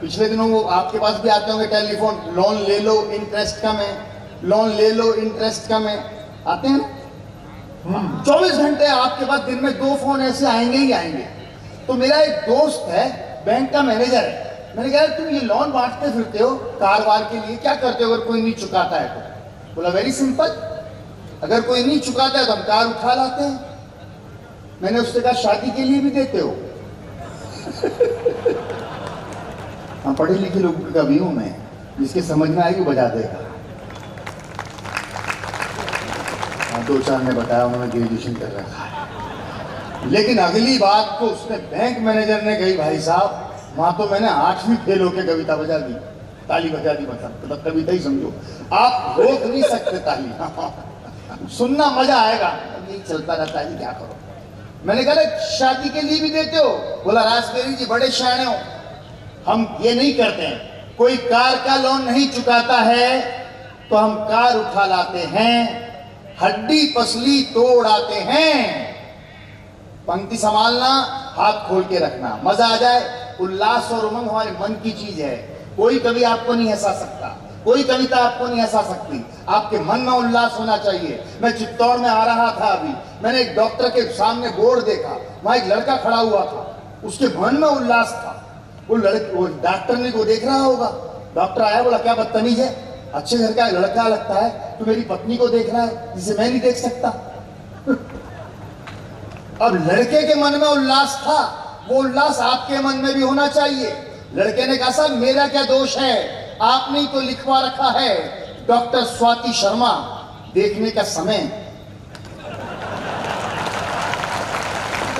पिछले दिनों वो आपके पास भी आते होंगे टेलीफोन, लोन ले लो इंटरेस्ट कम है, लोन ले लो इंटरेस्ट कम है, आते हैं ना। 24 घंटे आपके पास दिन में 2 फोन ऐसे आएंगे ही आएंगे। तो मेरा एक दोस्त है, बैंक का मैनेजर है। मैंने कहा तुम ये लोन बांटते फिरते हो कार वार के लिए, क्या करते हो अगर कोई नहीं चुकाता है तो? बोला वेरी सिंपल, अगर कोई नहीं चुकाता है तो हम कार उठा लाते हैं। मैंने उससे कहा शादी के लिए भी देते हो? हम पढ़े लिखे लोगों का कवि हूं मैं, जिसके समझ में आएगी बजा देगा। 2-4 ने बताया उन्होंने ग्रेजुएशन कर रखा है। लेकिन अगली बात तो उसने बैंक मैनेजर ने कही, भाई साहब वहां तो मैंने 8वीं फेल होकर कविता बजा दी, ताली बजा दी, मतलब कविता ही समझो, आप रोक नहीं सकते ताली। सुनना मजा आएगा, यही चलता रहता है, क्या करो। मैंने कहा शादी के लिए भी देते हो? बोला राजबेरी जी बड़े शाणे हो, हम ये नहीं करते हैं, कोई कार का लोन नहीं चुकाता है तो हम कार उठा लाते हैं, हड्डी पसली तोड़ आते हैं। पंक्ति संभालना, हाथ खोल के रखना, मजा आ जाए। उल्लास और उमंग हमारे मन की चीज है। कोई कवि आपको नहीं हंसा सकता, कोई कविता आपको नहीं हंसा सकती, आपके मन में उल्लास होना चाहिए। मैं चित्तौड़ में आ रहा था अभी, मैंने एक डॉक्टर के सामने बोर्ड देखा, वहां एक लड़का खड़ा हुआ था, उसके मन में उल्लास था। वो डॉक्टर ने को देख रहा होगा, डॉक्टर आया, बोला क्या बदतमीज है, अच्छे घर का लड़का लगता है, तू मेरी पत्नी को देख रहा है जिसे मैं नहीं देख सकता। अब लड़के के मन में उल्लास था, वो उल्लास आपके मन में भी होना चाहिए। लड़के ने कहा साहब मेरा क्या दोष है, आपने ही तो लिखवा रखा है डॉक्टर स्वाति शर्मा, देखने का समय।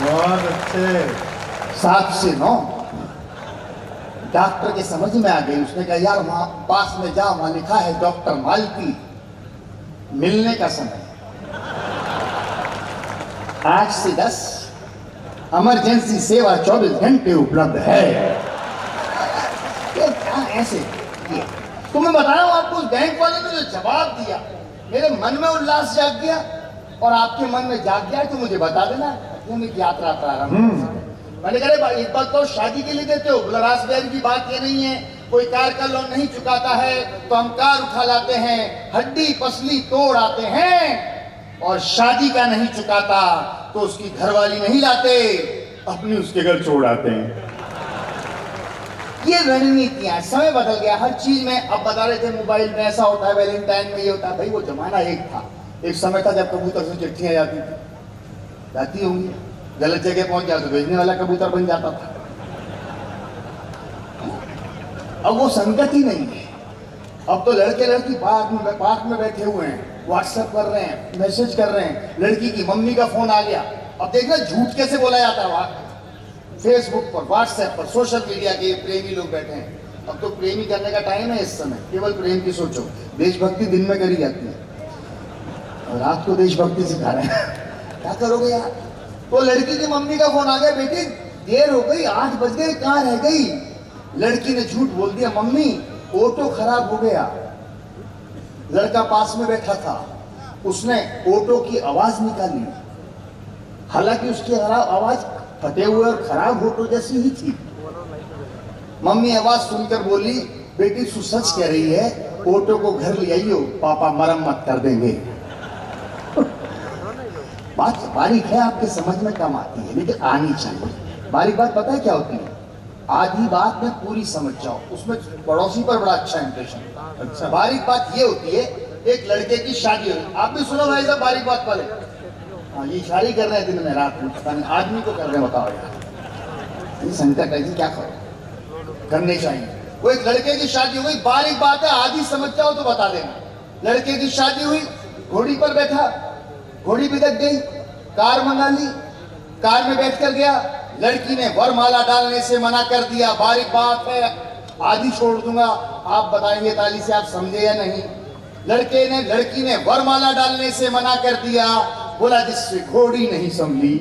बहुत अच्छे। 7 से 9। डॉक्टर के समझ में आ गई, उसने कहा यार वहां पास में जा, वहां लिखा है डॉक्टर मालती, मिलने का समय 8 से 10, इमरजेंसी सेवा 24 घंटे उपलब्ध है। क्या ऐसे तो मैं बता रहा हूं आपको, उस बैंक वाले ने जो जवाब दिया, मेरे मन में उल्लास जाग गया और आपके मन में जाग गया तो मुझे बता देना, मैं यात्रा प्रारंभ। मैंने कहा एक बात तो शादी के लिए देते हो? बोला राजबेरी की बात ये नहीं है, कोई कार का लोन नहीं चुकाता है तो हम कार उठा लाते हैं, हड्डी पसली तोड़ आते हैं, और शादी का नहीं चुकाता तो उसकी घरवाली नहीं लाते, अपनी उसके घर छोड़ आते हैं। ये रणनीतियां, समय बदल गया हर चीज में। अब बता रहे थे मोबाइल में ऐसा होता है, वैलेंटाइन में ये होता है, भाई वो जमाना एक था, एक समय था जब कबूतर से चिट्ठियां जाती होंगी, गलत जगह पहुंच जाए तो भेजने वाला कबूतर बन जाता था। अब वो संगत ही नहीं है। अब तो लड़के लड़की पार्क में बैठे हुए हैं, व्हाट्सएप कर रहे हैं, मैसेज कर रहे हैं, लड़की की मम्मी का फोन आ गया। अब देखना झूठ कैसे बोला जाता है, फेसबुक पर, व्हाट्सएप पर, सोशल मीडिया के प्रेमी लोग बैठे हैं। अब तो प्रेमी करने का टाइम है इस समय, केवल प्रेम की सोचो। देशभक्ति दिन में करी जाती है और रात को देशभक्ति सिखा रहे हैं, क्या करोगे यार। तो लड़की की मम्मी का फोन आ गया, बेटी देर हो गई, 8 बज गए, कहाँ रह गई? लड़की ने झूठ बोल दिया, मम्मी ऑटो खराब हो गया। लड़का पास में बैठा था, उसने ऑटो की आवाज निकाली, हालांकि उसकी आवाज फटे हुए और खराब ऑटो जैसी ही थी। मम्मी आवाज सुनकर बोली, बेटी तू सच कह रही है, ऑटो को घर ले आइयो, पापा मरम्मत कर देंगे। बात बारीक है, आपके समझ में कम आती है लेकिन आनी चाहिए। बारीक बात पता है क्या होती है? आधी बात में पूरी समझ जाओ, उसमें पड़ोसी पर बड़ा अच्छा इंप्रेशन। अच्छा, बारीक बात ये होती है, एक लड़के की शादी हो रही, आप भी सुनो भाई साहब बारीक बात वाले। हाँ, ये शादी कर रहे हैं दिन में रात में, पता नहीं आदमी को कर रहे हैं, बताओ यार, ये संकट है, क्या करो, करने चाहिए। वो एक लड़के की शादी हो गई, बारीक बात है, आधी समझ जाओ तो बता देना। लड़के की शादी हुई, घोड़ी पर बैठा, घोड़ी बिदक गई, कार मंगा ली, कार में बैठकर गया, लड़की ने वरमाला डालने से मना कर दिया। बारीक बात है, आधी छोड़ दूंगा, आप बताएंगे ताली से आप समझे या नहीं। लड़की ने वरमाला डालने से मना कर दिया, बोला जिससे घोड़ी नहीं संभली।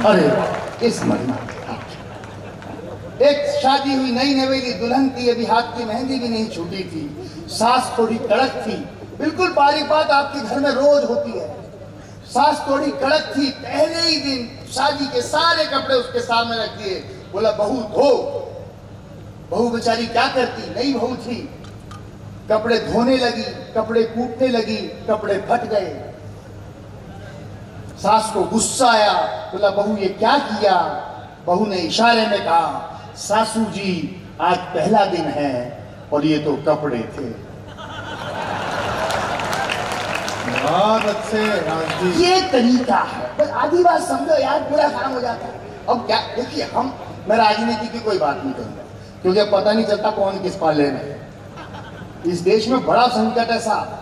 अरे इस महीना एक शादी हुई, नई नवेली दुल्हन थी, अभी हाथ की मेहंदी भी नहीं छूटी थी, सास थोड़ी कड़क थी, बिल्कुल बारीक बात आपके घर में रोज होती है। सास थोड़ी कड़क थी, पहले ही दिन शादी के सारे कपड़े उसके सामने रख दिए। बोला बहू धो। बहू बेचारी क्या करती, नई बहू थी, कपड़े धोने लगी, कपड़े कूटने लगी, कपड़े फट गए। सास को गुस्सा आया, बोला बहू ये क्या किया। बहू ने इशारे में कहा सासू जी आज पहला दिन है और ये तो कपड़े थे। बहुत अच्छे राजदीप। ये तरीका है, बस आधी बात समझो यार, पूरा काम हो जाता है। अब क्या देखिए, मैं राजनीति की कोई बात नहीं करूंगा क्योंकि अब पता नहीं चलता कौन किस पाले में है। इस देश में बड़ा संकट है साहब।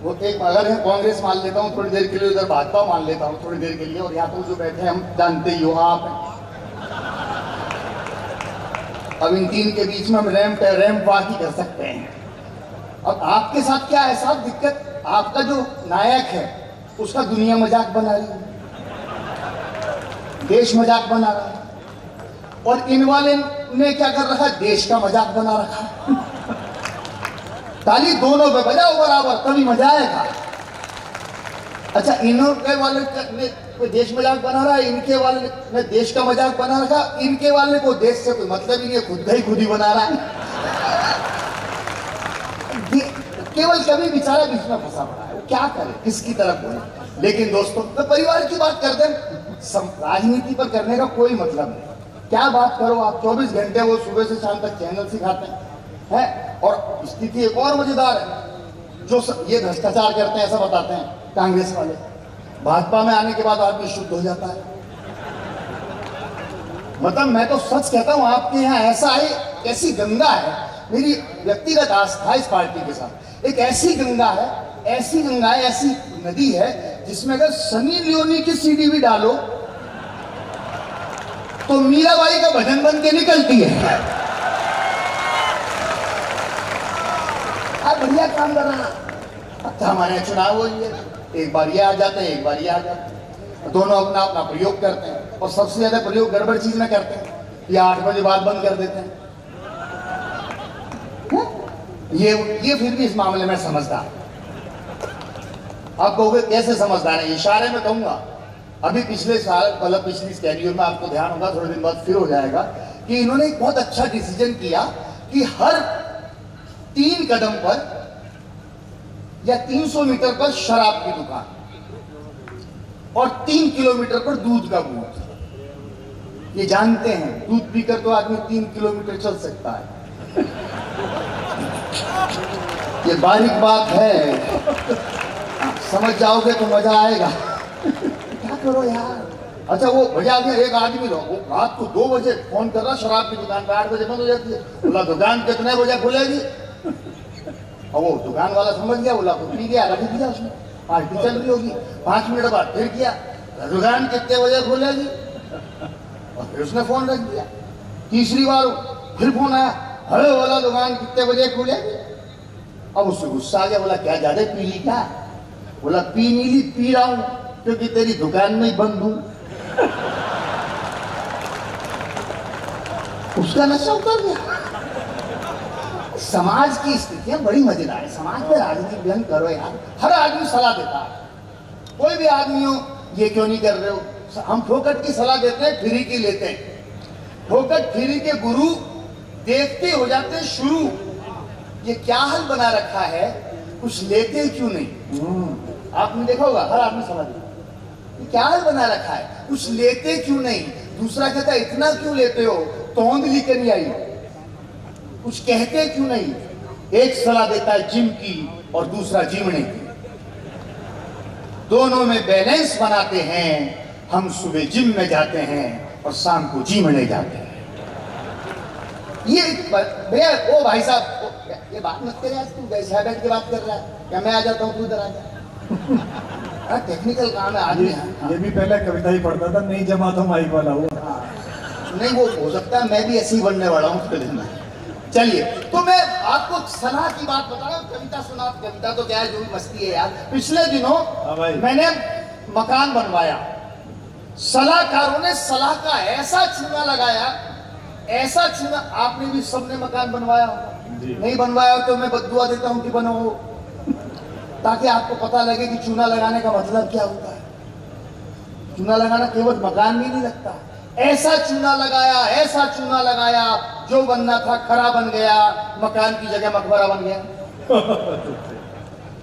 वो एक अगर है कांग्रेस मान लेता हूँ थोड़ी देर के लिए, उधर भाजपा मान लेता हूँ थोड़ी देर के लिए, और यहाँ तो जो बैठे हम जानते ही हो आप हैं। अब इन तीन के बीच में हम रैंप वॉक ही कर सकते हैं। अब आपके साथ क्या है साहब दिक्कत, आपका जो नायक है उसका दुनिया मजाक बना रही है, देश मजाक बना रहा है, और इन वाले ने क्या कर रखा है, देश का मजाक बना रखा है। ताली दोनों पे बजाओ बराबर, तभी मजा आएगा। अच्छा, इनके वाले ने देश मजाक बना रहा है, इनके वाले ने देश का मजाक बना रखा, इनके वाले को देश से कोई मतलब ही नहीं है, खुद ही बना रहा है। केवल कभी बेचारा बीच में फंसा पड़ा है, वो क्या करे, किसकी तरफ बोले। लेकिन दोस्तों तो परिवार की बात करते हैं, राजनीति पर करने का कोई मतलब नहीं। क्या बात करो आप, 24 घंटे वो सुबह से शाम तक चैनल सिखाते हैं। और स्थिति एक और मजेदार है, जो ये भ्रष्टाचार करते हैं ऐसा बताते हैं कांग्रेस वाले, भाजपा में आने के बाद आदमी शुद्ध हो जाता है। मतलब मैं तो सच कहता हूं, आपके यहाँ ऐसा है, ऐसी गंगा है, मेरी व्यक्तिगत आस्था इस पार्टी के साथ, एक ऐसी गंगा है, ऐसी गंगा है, ऐसी नदी है जिसमें अगर सनी लियोनी की सीडी भी डालो तो मीराबाई का भजन बन के निकलती है। आप बढ़िया काम कर रहा। अब तो हमारे चुनाव हो रही है, एक बार ये आ जाते हैं, एक बार ये आ जाते हैं, दोनों अपना अपना प्रयोग करते हैं, और सबसे ज्यादा प्रयोग गड़बड़ चीज में करते हैं, ये 8 बजे बाद बंद कर देते हैं। ये फिर भी इस मामले में समझदार। आप कहोगे कैसे समझदार है, इशारे में कहूंगा। अभी पिछले साल मतलब पिछली स्कैरियो में आपको ध्यान होगा, थोड़े दिन बाद फिर हो जाएगा, कि इन्होंने एक बहुत अच्छा डिसीजन किया कि हर 3 कदम पर या 300 मीटर पर शराब की दुकान और 3 किलोमीटर पर दूध का बूथ। ये जानते हैं दूध पीकर तो आदमी 3 किलोमीटर चल सकता है। ये बारीक बात है, समझ जाओगे तो मजा आएगा। क्या करो यार। अच्छा, वो भैया एक आदमी वो रात को 2 बजे फोन कर रहा, शराब की दुकान पे 8 बजे बंद हो जाती है। बोला दुकान कितने बजे खुलेगी, और वो दुकान वाला समझ गया, बोला तो पी गया, रख दिया उसने, पार्टी चल रही होगी। 5 मिनट बाद फिर किया, दुकान कितने बजे खुलेगी, और फिर उसने फोन रख दिया। तीसरी बार फिर फोन आया, हेलो, बोला दुकान कितने बजे खुलेगी। अब उससे गुस्सा आ गया, बोला क्या ज्यादा पी ली क्या। बोला पी नहीं ली, पी रहा हूं क्योंकि तेरी दुकान में ही बंद हूं। उसका नशा उतर गया। समाज की स्थितियां बड़ी मजेदार है। समाज में राजनीति बंद करो यार, हर आदमी सलाह देता है। कोई भी आदमी हो, ये क्यों नहीं कर रहे हो, हम फोकट की सलाह देते हैं, फ्री की लेते हैं। फोकट फ्री के गुरु देखते हो जाते हैं शुरू, ये क्या हाल बना रखा है, कुछ लेते क्यों नहीं। आपने देखा होगा, हर आदमी सलाह देता है, क्या हाल बना रखा है, कुछ लेते क्यों नहीं। दूसरा कहता है इतना क्यों लेते हो, तोंद लेकर नहीं आई, कुछ कहते क्यों नहीं। एक सलाह देता है जिम की और दूसरा जीवने की, दोनों में बैलेंस बनाते हैं। हम सुबह जिम में जाते हैं और शाम को जीवने जाते हैं। ये भैया ओ भाई साहब, ये बात मत कर यार, तू बैठ बैठ के बात कर रहा है, क्या मैं आ जाता हूँ, तू इधर आ जा। टेक्निकल काम है आदमी। ये भी पहले कविता ही पढ़ता था, नहीं जमा तो माइक वाला हुआ। नहीं, वो हो सकता है मैं भी ऐसे ही बनने वाला हूँ। चलिए, तो मैं आपको सलाह की बात बता रहा हूँ। कविता सुना, कविता तो क्या है, जो भी मस्ती है यार। पिछले दिनों मैंने मकान बनवाया, सलाहकारों ने सलाह का ऐसा चूना लगाया, ऐसा चूना। आपने भी सबने मकान बनवाया होगा, नहीं बनवाया तो मैं बद्दुआ देता हूँ कि बनाओ, ताकि आपको पता लगे कि चूना लगाने का मतलब क्या होता है। चूना लगाना केवल मकान में नहीं लगता, ऐसा चूना लगाया जो बनना था खरा बन गया, मकान की जगह मकबरा बन गया।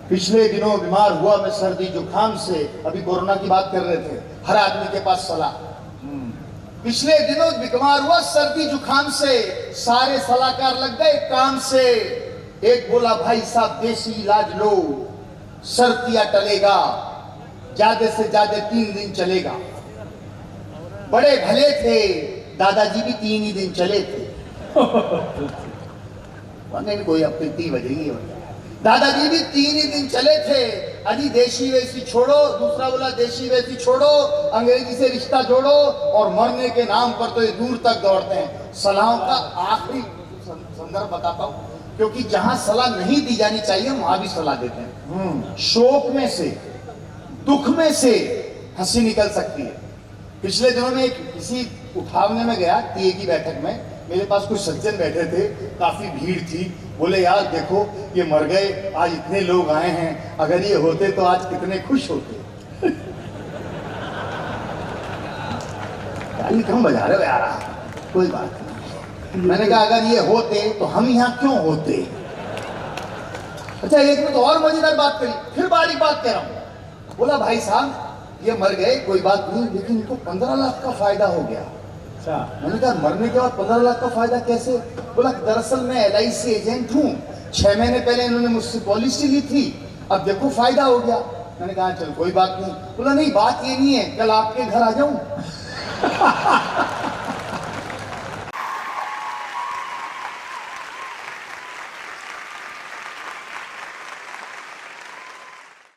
पिछले दिनों बीमार हुआ मैं सर्दी जुकाम से, अभी कोरोना की बात कर रहे थे, हर आदमी के पास सलाह। पिछले दिनों बीमार हुआ सर्दी जुकाम से, सारे सलाहकार लग गए काम से। एक बोला भाई साहब देसी इलाज लो, सर्दियां टलेगा, ज्यादा से ज्यादा 3 दिन चलेगा। बड़े भले थे, दादाजी भी 3 ही दिन चले थे। नहीं कोई अपनी 3 बजेगी, दादाजी भी 3 ही दिन चले थे। अजी देशी वैसी छोड़ो, दूसरा बोला देशी वैसी छोड़ो, अंग्रेजी से रिश्ता जोड़ो, और मरने के नाम पर तो ये दूर तक दौड़ते हैं। सलाहों का आखिरी संदर्भ बताता हूँ, क्योंकि जहां सलाह नहीं दी जानी चाहिए वहां भी सलाह देते हैं। शोक में से, दुख में से हंसी निकल सकती है। पिछले दिनों में किसी उठावने में गया, टीए की बैठक में, मेरे पास कुछ सज्जन बैठे थे, काफी भीड़ थी। बोले यार देखो ये मर गए, आज इतने लोग आए हैं, अगर ये होते तो आज कितने खुश होते। गाली कम बजा रहे हो यार, कोई बात नहीं। मैंने कहा अगर ये होते तो हम यहाँ क्यों होते। अच्छा एक में तो और मजेदार बात करी, फिर बारीक बात कर रहा हूं। बोला भाई साहब ये मर गए कोई बात नहीं, लेकिन इनको 15 लाख का फायदा हो गया। अच्छा, मैंने कहा मरने के बाद 15 लाख का फायदा कैसे। बोला दरअसल मैं LIC एजेंट हूँ, 6 महीने पहले इन्होंने मुझसे पॉलिसी ली थी, अब देखो फायदा हो गया। मैंने कहा चल कोई बात नहीं। बोला नहीं बात ये नहीं है, कल आपके घर आ जाऊं।